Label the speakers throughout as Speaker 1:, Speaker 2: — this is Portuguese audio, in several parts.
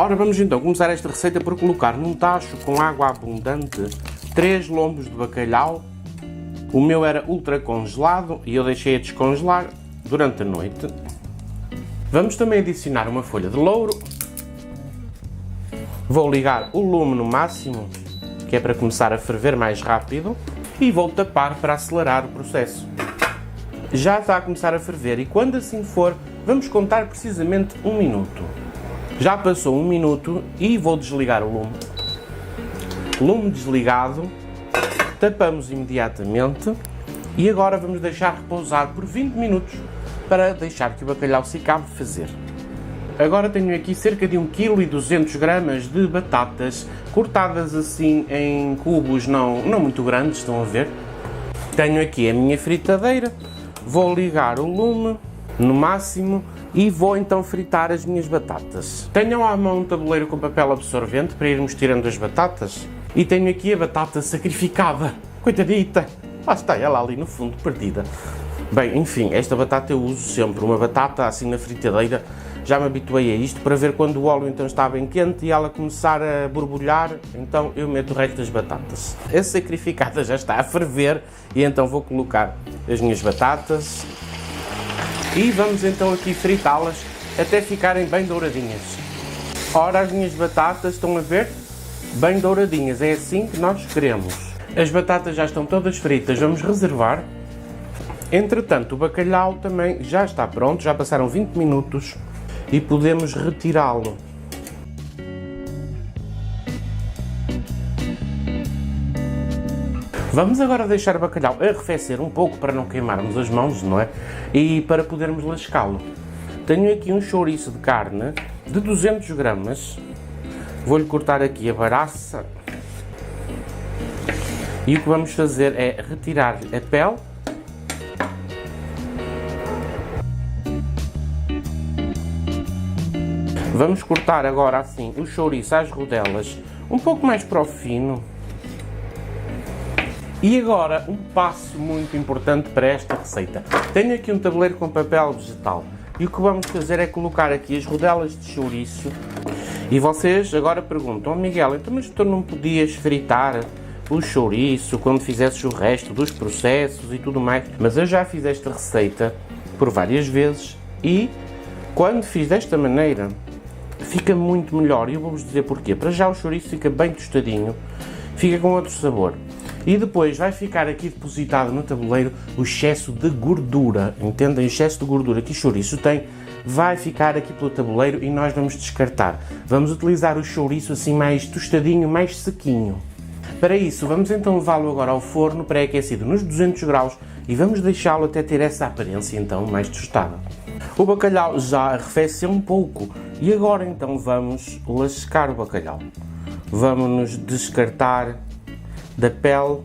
Speaker 1: Ora, vamos então começar esta receita por colocar num tacho com água abundante 3 lombos de bacalhau. O meu era ultra congelado e eu deixei a descongelar durante a noite. Vamos também adicionar uma folha de louro. Vou ligar o lume no máximo, que é para começar a ferver mais rápido, e vou tapar para acelerar o processo. Já está a começar a ferver e quando assim for, vamos contar precisamente 1 minuto. Já passou 1 minuto e vou desligar o lume. Lume desligado, tapamos imediatamente e agora vamos deixar repousar por 20 minutos para deixar que o bacalhau se acabe de fazer. Agora tenho aqui cerca de 1,2 kg de batatas cortadas assim em cubos não muito grandes, estão a ver? Tenho aqui a minha fritadeira, vou ligar o lume no máximo e vou então fritar as minhas batatas. Tenho à mão um tabuleiro com papel absorvente para irmos tirando as batatas e tenho aqui a batata sacrificada. Coitadita, lá está ela ali no fundo perdida. Bem, enfim, esta batata eu uso sempre, uma batata assim na fritadeira, já me habituei a isto para ver quando o óleo então está bem quente e ela começar a borbulhar, então eu meto o resto das batatas. A sacrificada já está a ferver e então vou colocar as minhas batatas e vamos então aqui fritá-las até ficarem bem douradinhas. Ora, as minhas batatas estão a ver? Bem douradinhas, é assim que nós queremos. As batatas já estão todas fritas, vamos reservar. Entretanto, o bacalhau também já está pronto, já passaram 20 minutos e podemos retirá-lo. Vamos agora deixar o bacalhau arrefecer um pouco para não queimarmos as mãos, não é? E para podermos lascá-lo. Tenho aqui um chouriço de carne de 200 gramas. Vou-lhe cortar aqui a baraça. E o que vamos fazer é retirar-lhe a pele. Vamos cortar agora assim o chouriço às rodelas, um pouco mais para o fino. E agora, um passo muito importante para esta receita. Tenho aqui um tabuleiro com papel vegetal e o que vamos fazer é colocar aqui as rodelas de chouriço. E vocês agora perguntam, Miguel, então mas tu não podias fritar o chouriço quando fizesses o resto dos processos e tudo mais? Mas eu já fiz esta receita por várias vezes e quando fiz desta maneira fica muito melhor e eu vou-vos dizer porquê. Para já o chouriço fica bem tostadinho, fica com outro sabor. E depois vai ficar aqui depositado no tabuleiro o excesso de gordura, entendem? O excesso de gordura que o chouriço tem vai ficar aqui pelo tabuleiro e nós vamos descartar. Vamos utilizar o chouriço assim mais tostadinho, mais sequinho. Para isso, vamos então levá-lo agora ao forno pré-aquecido nos 200 graus e vamos deixá-lo até ter essa aparência então mais tostada. O bacalhau já arrefeceu um pouco e agora então vamos lascar o bacalhau. Vamos nos descartar da pele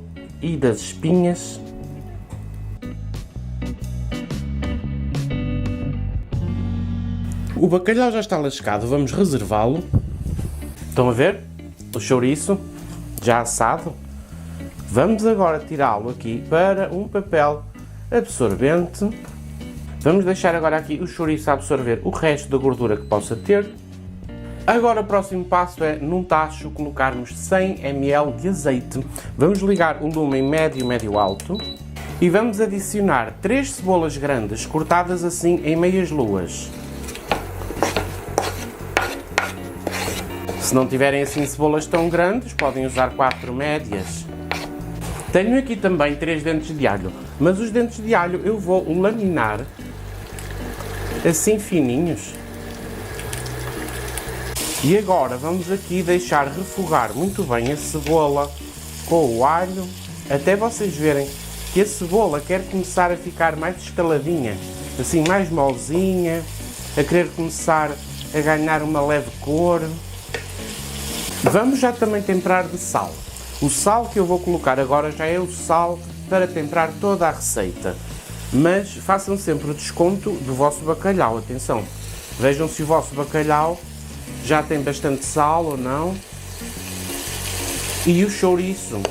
Speaker 1: e das espinhas. O bacalhau já está lascado, vamos reservá-lo. Estão a ver? O chouriço já assado. Vamos agora tirá-lo aqui para um papel absorvente. Vamos deixar agora aqui o chouriço a absorver o resto da gordura que possa ter. Agora o próximo passo é, num tacho, colocarmos 100 ml de azeite. Vamos ligar o lume em médio, médio alto. E vamos adicionar 3 cebolas grandes, cortadas assim em meias luas. Se não tiverem assim cebolas tão grandes, podem usar 4 médias. Tenho aqui também 3 dentes de alho, mas os dentes de alho eu vou laminar assim fininhos. E agora vamos aqui deixar refogar muito bem a cebola com o alho, até vocês verem que a cebola quer começar a ficar mais escaladinha, assim mais molezinha, a querer começar a ganhar uma leve cor. Vamos já também temperar de sal. O sal que eu vou colocar agora já é o sal para temperar toda a receita. Mas façam sempre o desconto do vosso bacalhau, atenção. Vejam se o vosso bacalhau já tem bastante sal ou não. E o chouriço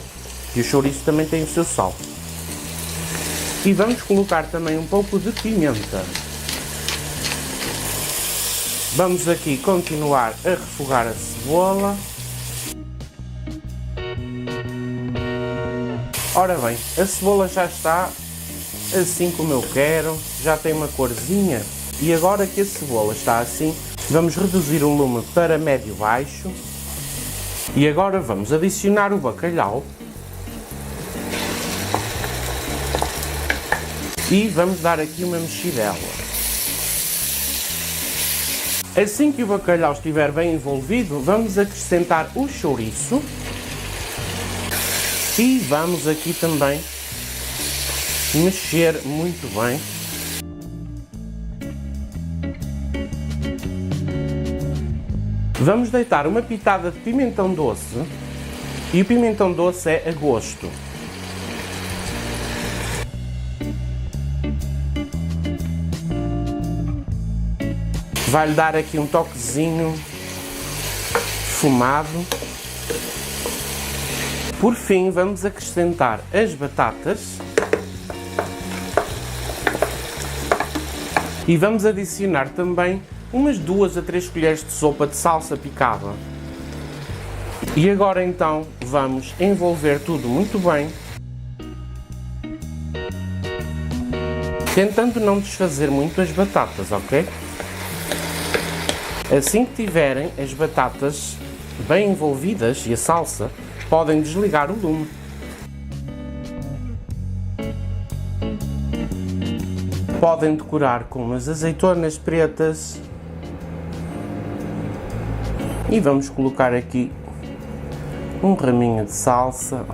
Speaker 1: também tem o seu sal. E vamos colocar também um pouco de pimenta. Vamos aqui continuar a refogar a cebola. Ora bem, a cebola já está assim como eu quero, já tem uma corzinha. E agora que a cebola está assim, vamos reduzir o lume para médio-baixo. E agora vamos adicionar o bacalhau. E vamos dar aqui uma mexidela. Assim que o bacalhau estiver bem envolvido, vamos acrescentar o chouriço. E vamos aqui também mexer muito bem. Vamos deitar uma pitada de pimentão doce. E o pimentão doce é a gosto. Vai-lhe dar aqui um toquezinho fumado. Por fim, vamos acrescentar as batatas. E vamos adicionar também umas 2 a 3 colheres de sopa de salsa picada. E agora então vamos envolver tudo muito bem, tentando não desfazer muito as batatas, ok? Assim que tiverem as batatas bem envolvidas e a salsa, podem desligar o lume. Podem decorar com umas azeitonas pretas. E vamos colocar aqui um raminho de salsa.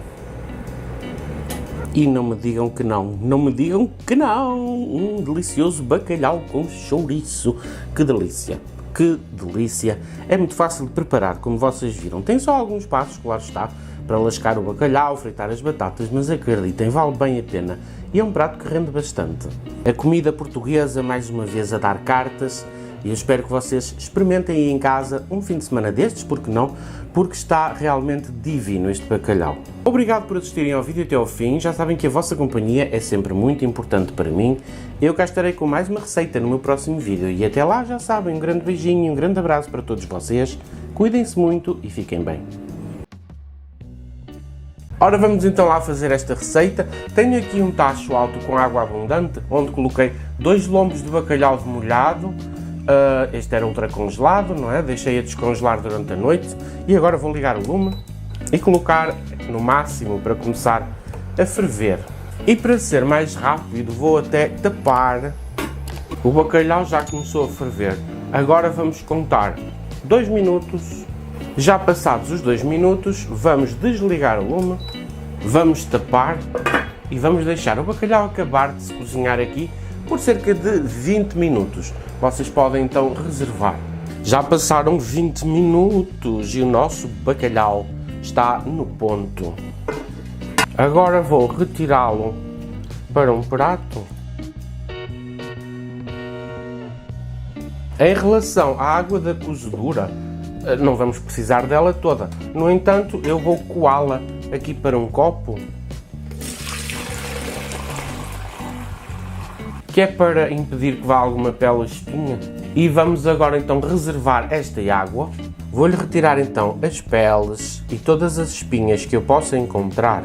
Speaker 1: E não me digam que não, não me digam que não! Um delicioso bacalhau com chouriço. Que delícia! Que delícia! É muito fácil de preparar, como vocês viram. Tem só alguns passos, claro está, para lascar o bacalhau, fritar as batatas, mas acreditem, vale bem a pena. E é um prato que rende bastante. A comida portuguesa, mais uma vez, a dar cartas. E eu espero que vocês experimentem aí em casa um fim de semana destes, porque não? Porque está realmente divino este bacalhau. Obrigado por assistirem ao vídeo até ao fim. Já sabem que a vossa companhia é sempre muito importante para mim. Eu cá estarei com mais uma receita no meu próximo vídeo. E até lá, já sabem, um grande beijinho e um grande abraço para todos vocês. Cuidem-se muito e fiquem bem. Ora, vamos então lá fazer esta receita. Tenho aqui um tacho alto com água abundante, onde coloquei 2 lombos de bacalhau demolhado. Este era ultra congelado, não é? Deixei-a descongelar durante a noite. E agora vou ligar o lume e colocar no máximo para começar a ferver. E para ser mais rápido, vou até tapar. O bacalhau já começou a ferver. Agora vamos contar 2 minutos. Já passados os 2 minutos, vamos desligar o lume, vamos tapar e vamos deixar o bacalhau acabar de se cozinhar aqui por cerca de 20 minutos. Vocês podem então reservar. Já passaram 20 minutos e o nosso bacalhau está no ponto. Agora vou retirá-lo para um prato. Em relação à água da cozedura, não vamos precisar dela toda. No entanto, eu vou coá-la aqui para um copo, que é para impedir que vá alguma pele ou espinha. E vamos agora então reservar esta água. Vou-lhe retirar então as peles e todas as espinhas que eu possa encontrar.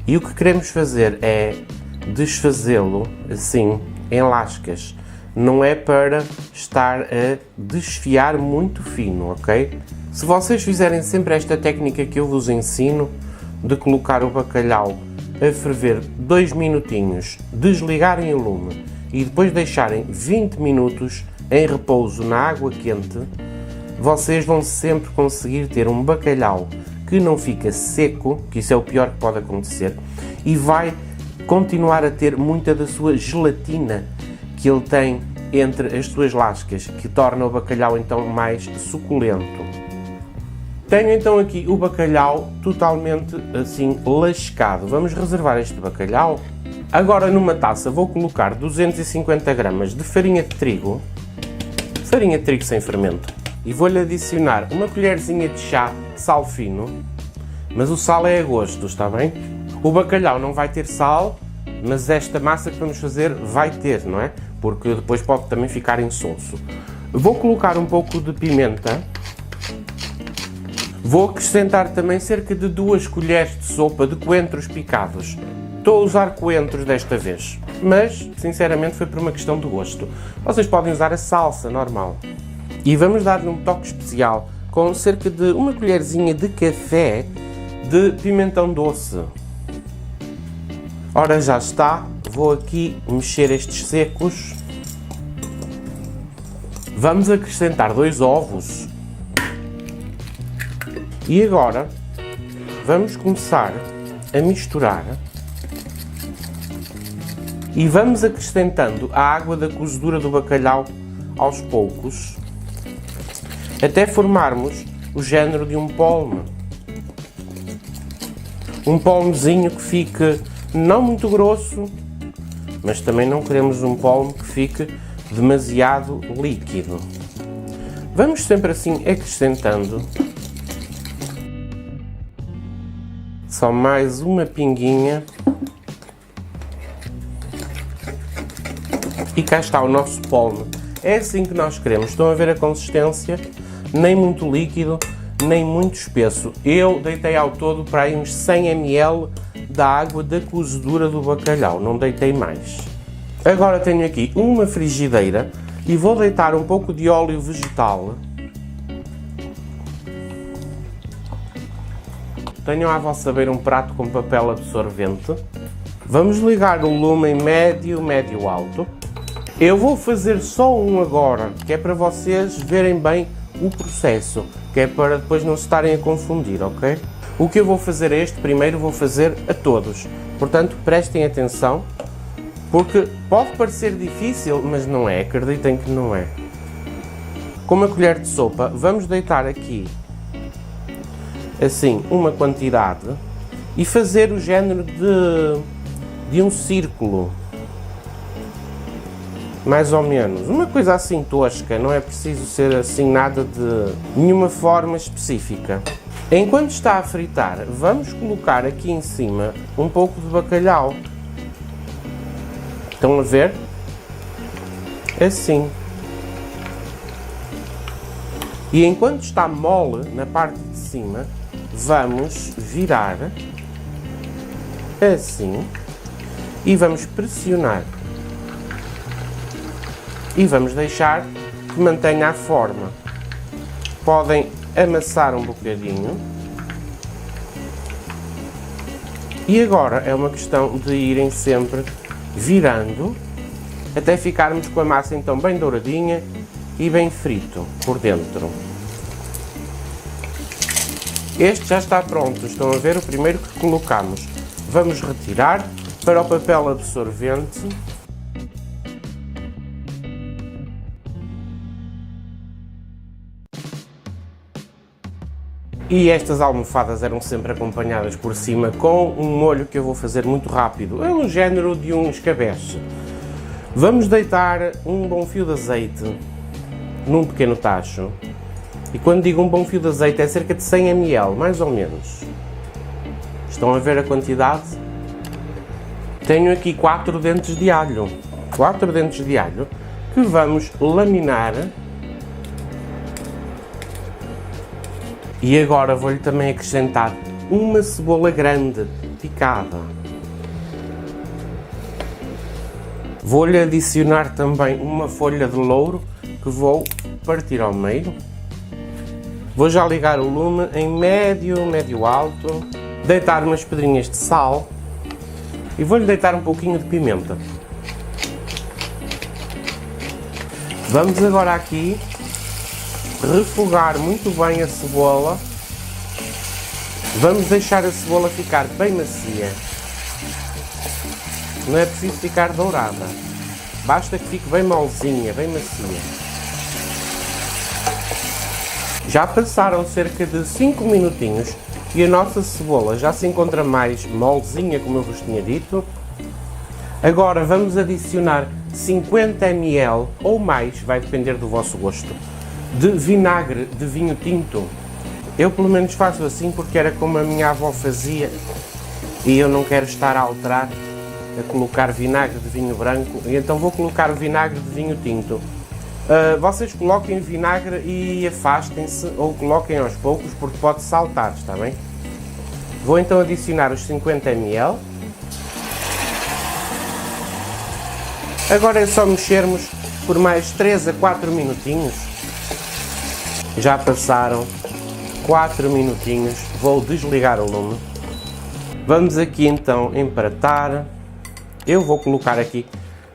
Speaker 1: E o que queremos fazer é desfazê-lo assim em lascas. Não é para estar a desfiar muito fino, ok? Se vocês fizerem sempre esta técnica que eu vos ensino, de colocar o bacalhau a ferver 2 minutinhos, desligarem o lume e depois deixarem 20 minutos em repouso na água quente, vocês vão sempre conseguir ter um bacalhau que não fica seco, que isso é o pior que pode acontecer, e vai continuar a ter muita da sua gelatina que ele tem entre as suas lascas, que torna o bacalhau então mais suculento. Tenho então aqui o bacalhau totalmente assim lascado. Vamos reservar este bacalhau. Agora numa taça vou colocar 250 gramas de farinha de trigo sem fermento, e vou-lhe adicionar uma colherzinha de chá de sal fino, mas o sal é a gosto, está bem? O bacalhau não vai ter sal, mas esta massa que vamos fazer vai ter, não é? Porque depois pode também ficar insonso. Vou colocar um pouco de pimenta. Vou acrescentar também cerca de 2 colheres de sopa de coentros picados. Estou a usar coentros desta vez, mas sinceramente foi por uma questão de gosto. Vocês podem usar a salsa normal. E vamos dar-lhe um toque especial com cerca de 1 colherzinha de café de pimentão doce. Ora, já está. Vou aqui mexer estes secos. Vamos acrescentar 2 ovos. E agora vamos começar a misturar e vamos acrescentando a água da cozedura do bacalhau aos poucos, até formarmos o género de um polme. Um polmezinho que fique não muito grosso, mas também não queremos um polme que fique demasiado líquido. Vamos sempre assim acrescentando. Só mais uma pinguinha. E cá está o nosso polme. É assim que nós queremos. Estão a ver a consistência? Nem muito líquido, nem muito espesso. Eu deitei ao todo para aí uns 100 ml da água da cozedura do bacalhau. Não deitei mais. Agora tenho aqui uma frigideira e vou deitar um pouco de óleo vegetal. Tenham à vossa beira um prato com papel absorvente. Vamos ligar o lume em médio, médio alto. Eu vou fazer só um agora, que é para vocês verem bem o processo, que é para depois não se estarem a confundir, ok? O que eu vou fazer é este, primeiro vou fazer a todos. Portanto, prestem atenção, porque pode parecer difícil, mas não é, acreditem que não é. Com uma colher de sopa, vamos deitar aqui assim uma quantidade e fazer o género de um círculo, mais ou menos, uma coisa assim tosca, não é preciso ser assim nada de nenhuma forma específica. Enquanto está a fritar, vamos colocar aqui em cima um pouco de bacalhau. Estão a ver? Assim. E enquanto está mole na parte de cima, vamos virar assim e vamos pressionar e vamos deixar que mantenha a forma. Podem amassar um bocadinho e agora é uma questão de irem sempre virando até ficarmos com a massa então bem douradinha e bem frito por dentro. Este já está pronto, estão a ver o primeiro que colocamos. Vamos retirar para o papel absorvente. E estas almofadas eram sempre acompanhadas por cima com um molho que eu vou fazer muito rápido. É um género de um escabeche. Vamos deitar um bom fio de azeite num pequeno tacho. E quando digo um bom fio de azeite é cerca de 100 ml, mais ou menos. Estão a ver a quantidade? Tenho aqui 4 dentes de alho. 4 dentes de alho que vamos laminar. E agora vou-lhe também acrescentar uma cebola grande, picada. Vou-lhe adicionar também uma folha de louro que vou partir ao meio. Vou já ligar o lume em médio, médio alto, deitar umas pedrinhas de sal e vou-lhe deitar um pouquinho de pimenta. Vamos agora aqui refogar muito bem a cebola. Vamos deixar a cebola ficar bem macia. Não é preciso ficar dourada. Basta que fique bem molezinha, bem macia. Já passaram cerca de 5 minutinhos e a nossa cebola já se encontra mais molezinha, como eu vos tinha dito. Agora vamos adicionar 50 ml ou mais, vai depender do vosso gosto, de vinagre de vinho tinto. Eu pelo menos faço assim porque era como a minha avó fazia e eu não quero estar a alterar, a colocar vinagre de vinho branco, e então vou colocar o vinagre de vinho tinto. Vocês coloquem vinagre e afastem-se, ou coloquem aos poucos, porque pode saltar, está bem? Vou então adicionar os 50 ml. Agora é só mexermos por mais 3 a 4 minutinhos. Já passaram 4 minutinhos, vou desligar o lume. Vamos aqui então empratar. Eu vou colocar aqui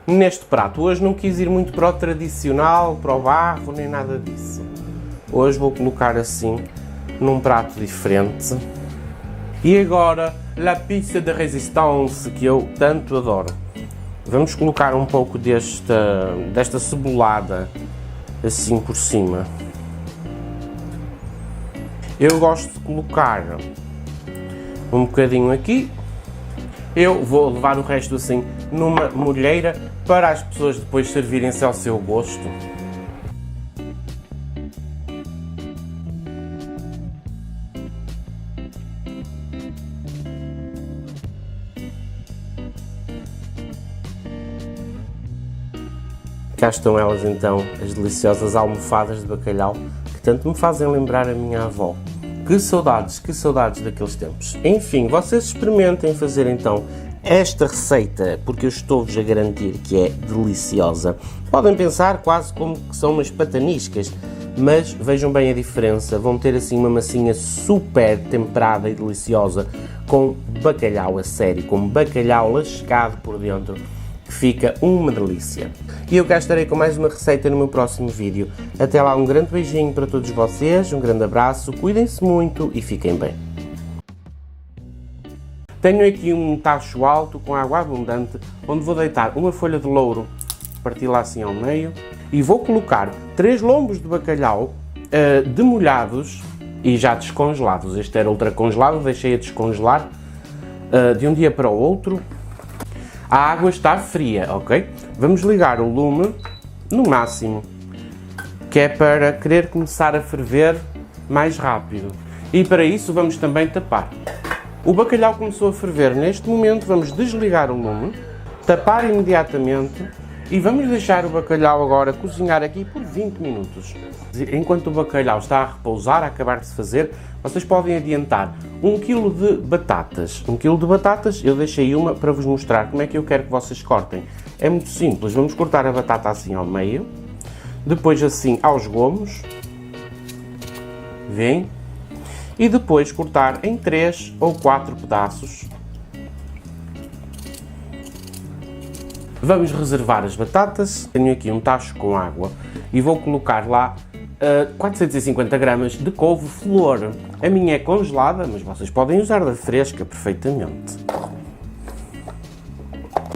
Speaker 1: neste prato. Hoje não quis ir muito para o tradicional, para o barro, nem nada disso. Hoje vou colocar assim, num prato diferente. E agora, la pizza de resistance, que eu tanto adoro. Vamos colocar um pouco desta cebolada, assim por cima. Eu gosto de colocar um bocadinho aqui. Eu vou levar o resto assim numa molheira para as pessoas depois servirem-se ao seu gosto. Cá estão elas então, as deliciosas almofadas de bacalhau que tanto me fazem lembrar a minha avó. Que saudades daqueles tempos. Enfim, vocês experimentem fazer então esta receita, porque eu estou-vos a garantir que é deliciosa. Podem pensar quase como que são umas pataniscas, mas vejam bem a diferença. Vão ter assim uma massinha super temperada e deliciosa, com bacalhau a sério, com bacalhau lascado por dentro, que fica uma delícia. E eu cá estarei com mais uma receita no meu próximo vídeo. Até lá, um grande beijinho para todos vocês, um grande abraço, cuidem-se muito e fiquem bem. Tenho aqui um tacho alto com água abundante, onde vou deitar uma folha de louro, parti-la assim ao meio, e vou colocar 3 lombos de bacalhau demolhados e já descongelados. Este era ultra congelado, deixei a descongelar de um dia para o outro. A água está fria, ok? Vamos ligar o lume no máximo, que é para querer começar a ferver mais rápido. E para isso vamos também tapar. O bacalhau começou a ferver. Neste momento vamos desligar o lume, tapar imediatamente e vamos deixar o bacalhau agora cozinhar aqui por 20 minutos. Enquanto o bacalhau está a repousar, a acabar de se fazer, vocês podem adiantar 1 kg de batatas. 1 kg de batatas, eu deixei uma para vos mostrar como é que eu quero que vocês cortem. É muito simples, vamos cortar a batata assim ao meio, depois assim aos gomos, vem, e depois cortar em 3 ou 4 pedaços. Vamos reservar as batatas. Tenho aqui um tacho com água e vou colocar lá 450 gramas de couve-flor. A minha é congelada, mas vocês podem usar da fresca perfeitamente.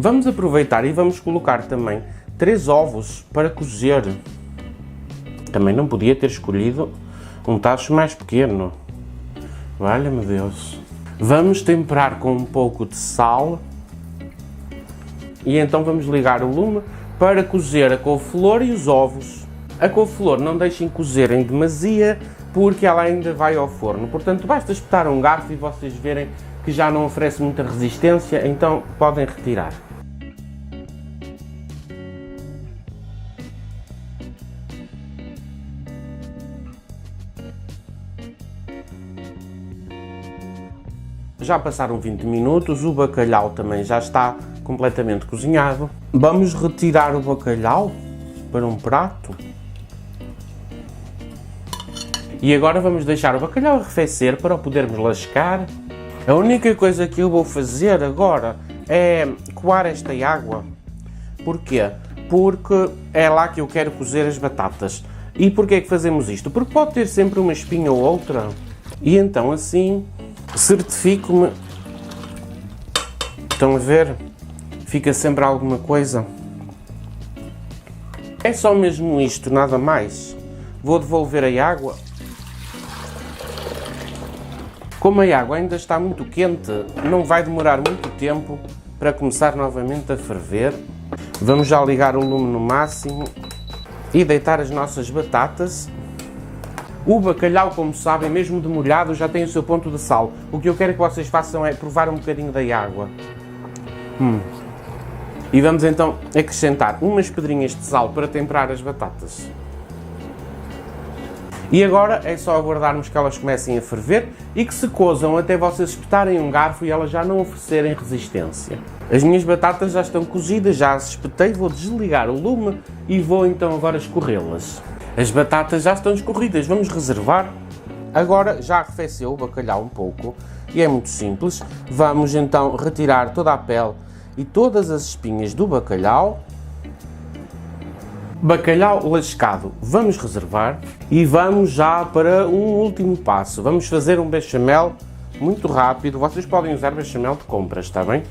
Speaker 1: Vamos aproveitar e vamos colocar também 3 ovos para cozer. Também não podia ter escolhido um tacho mais pequeno. Valha-me Deus. Vamos temperar com um pouco de sal. E então vamos ligar o lume para cozer a couve-flor e os ovos. A couve-flor não deixem cozer em demasia, porque ela ainda vai ao forno. Portanto, basta espetar um garfo e vocês verem que já não oferece muita resistência, então podem retirar. Já passaram 20 minutos, o bacalhau também já está completamente cozinhado. Vamos retirar o bacalhau para um prato. E agora vamos deixar o bacalhau arrefecer para o podermos lascar. A única coisa que eu vou fazer agora é coar esta água. Porquê? Porque é lá que eu quero cozer as batatas. E porquê é que fazemos isto? Porque pode ter sempre uma espinha ou outra. E então assim certifico-me. Estão a ver? Fica sempre alguma coisa. É só mesmo isto, nada mais. Vou devolver a água. Como a água ainda está muito quente, não vai demorar muito tempo para começar novamente a ferver. Vamos já ligar o lume no máximo e deitar as nossas batatas. O bacalhau, como sabem, mesmo demolhado, já tem o seu ponto de sal. O que eu quero que vocês façam é provar um bocadinho da água. E vamos então acrescentar umas pedrinhas de sal para temperar as batatas. E agora é só aguardarmos que elas comecem a ferver e que se cozam até vocês espetarem um garfo e elas já não oferecerem resistência. As minhas batatas já estão cozidas, já as espetei, vou desligar o lume e vou então agora escorrê-las. As batatas já estão escorridas, vamos reservar. Agora já arrefeceu o bacalhau um pouco e é muito simples. Vamos então retirar toda a pele e todas as espinhas do bacalhau. Bacalhau lascado vamos reservar e vamos já para um último passo. Vamos fazer um bechamel muito rápido. Vocês podem usar bechamel de compras, está bem?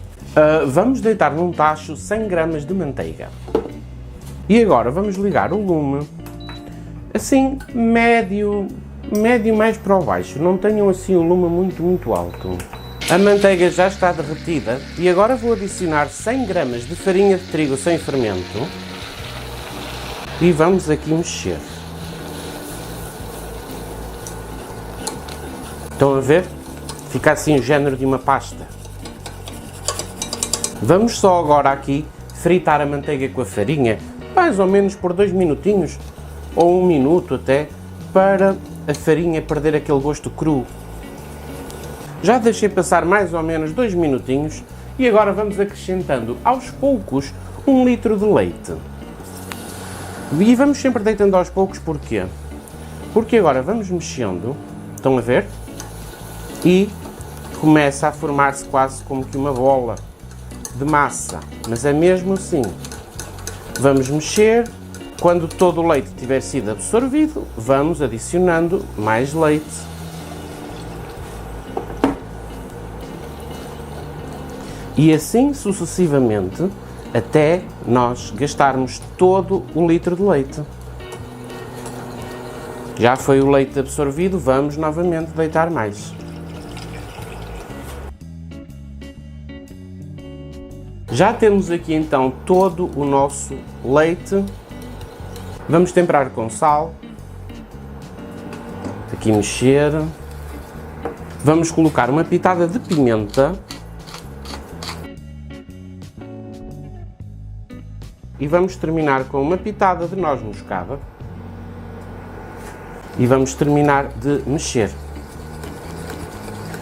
Speaker 1: Vamos deitar num tacho 100 gramas de manteiga. E agora vamos ligar o lume, assim, médio mais para o baixo. Não tenham assim o lume muito alto. A manteiga já está derretida e agora vou adicionar 100 gramas de farinha de trigo sem fermento. E vamos aqui mexer. Estão a ver? Fica assim o género de uma pasta. Vamos só agora aqui fritar a manteiga com a farinha, mais ou menos por 2 minutinhos, ou 1 minuto até, para a farinha perder aquele gosto cru. Já deixei passar mais ou menos 2 minutinhos e agora vamos acrescentando aos poucos 1 litro de leite. E vamos sempre deitando aos poucos, porquê? Porque agora vamos mexendo, estão a ver? E começa a formar-se quase como que uma bola de massa, mas é mesmo assim. Vamos mexer, quando todo o leite tiver sido absorvido, vamos adicionando mais leite. E assim sucessivamente, até nós gastarmos todo o litro de leite. Já foi o leite absorvido, vamos novamente deitar mais. Já temos aqui então todo o nosso leite. Vamos temperar com sal. Aqui mexer. Vamos colocar uma pitada de pimenta. E vamos terminar com uma pitada de noz moscada. E vamos terminar de mexer.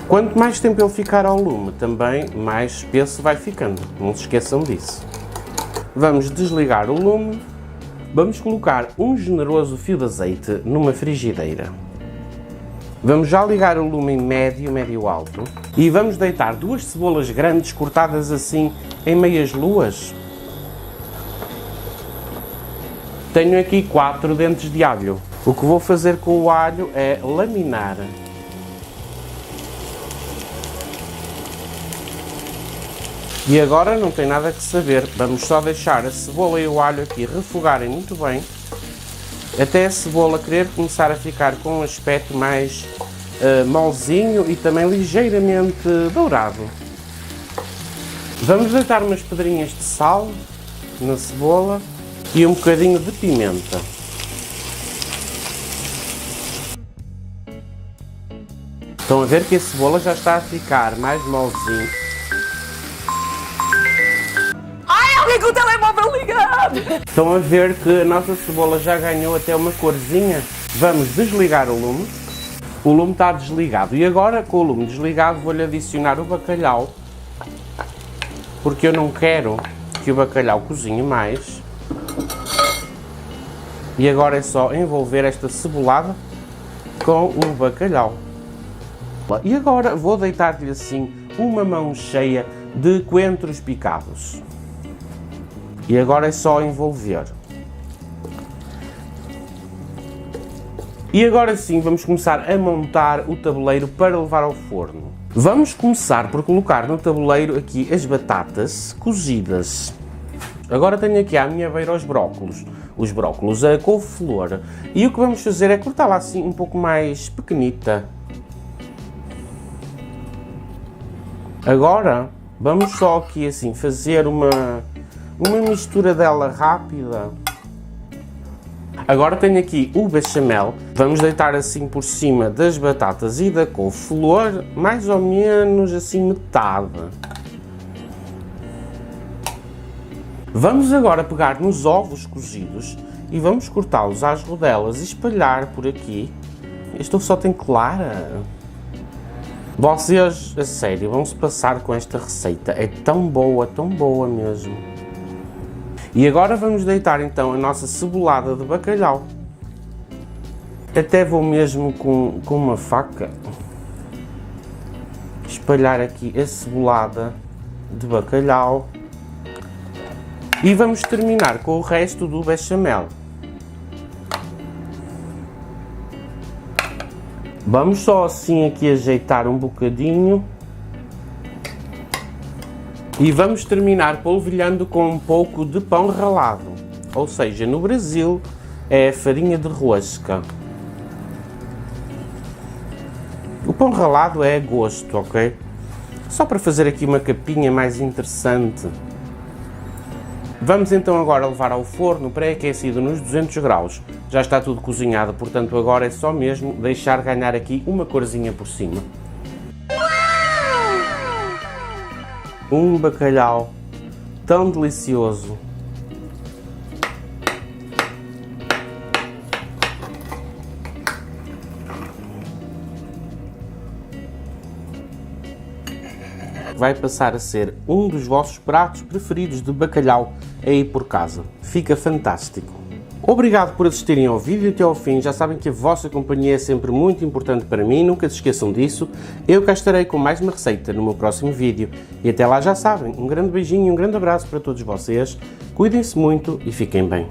Speaker 1: Quanto mais tempo ele ficar ao lume, também mais espesso vai ficando. Não se esqueçam disso. Vamos desligar o lume. Vamos colocar um generoso fio de azeite numa frigideira. Vamos já ligar o lume em médio alto. E vamos deitar 2 cebolas grandes cortadas assim em meias luas. Tenho aqui 4 dentes de alho. O que vou fazer com o alho é laminar. E agora não tem nada que saber. Vamos só deixar a cebola e o alho aqui refogarem muito bem, até a cebola querer começar a ficar com um aspecto mais molzinho e também ligeiramente dourado. Vamos deitar umas pedrinhas de sal na cebola e um bocadinho de pimenta. Estão a ver que a cebola já está a ficar mais molzinho.
Speaker 2: Ai, alguém com o telemóvel ligado!
Speaker 1: Estão a ver que a nossa cebola já ganhou até uma corzinha. Vamos desligar o lume. O lume está desligado. E agora, com o lume desligado, vou-lhe adicionar o bacalhau, porque eu não quero que o bacalhau cozinhe mais. E agora é só envolver esta cebolada com o bacalhau. E agora vou deitar-lhe assim uma mão cheia de coentros picados. E agora é só envolver. E agora sim vamos começar a montar o tabuleiro para levar ao forno. Vamos começar por colocar no tabuleiro aqui as batatas cozidas. Agora tenho aqui à minha beira os brócolos, a couve-flor. E o que vamos fazer é cortá-la assim um pouco mais pequenita. Agora vamos só aqui assim fazer uma mistura dela rápida. Agora tenho aqui o bechamel. Vamos deitar assim por cima das batatas e da couve-flor, mais ou menos assim metade. Vamos agora pegar nos ovos cozidos e vamos cortá-los às rodelas e espalhar por aqui. Este ovo só tem clara. Vocês, a sério, vão-se passar com esta receita. É tão boa mesmo. E agora vamos deitar então a nossa cebolada de bacalhau. Até vou mesmo com uma faca espalhar aqui a cebolada de bacalhau. E vamos terminar com o resto do bechamel. Vamos só assim aqui ajeitar um bocadinho. E vamos terminar polvilhando com um pouco de pão ralado. Ou seja, no Brasil é a farinha de rosca. O pão ralado é a gosto, ok? Só para fazer aqui uma capinha mais interessante. Vamos então agora levar ao forno pré-aquecido nos 200 graus. Já está tudo cozinhado, portanto agora é só mesmo deixar ganhar aqui uma corzinha por cima. Um bacalhau tão delicioso. Vai passar a ser um dos vossos pratos preferidos de bacalhau aí por casa. Fica fantástico. Obrigado por assistirem ao vídeo até ao fim. Já sabem que a vossa companhia é sempre muito importante para mim, nunca se esqueçam disso. Eu cá estarei com mais uma receita no meu próximo vídeo. E até lá já sabem, um grande beijinho e um grande abraço para todos vocês. Cuidem-se muito e fiquem bem.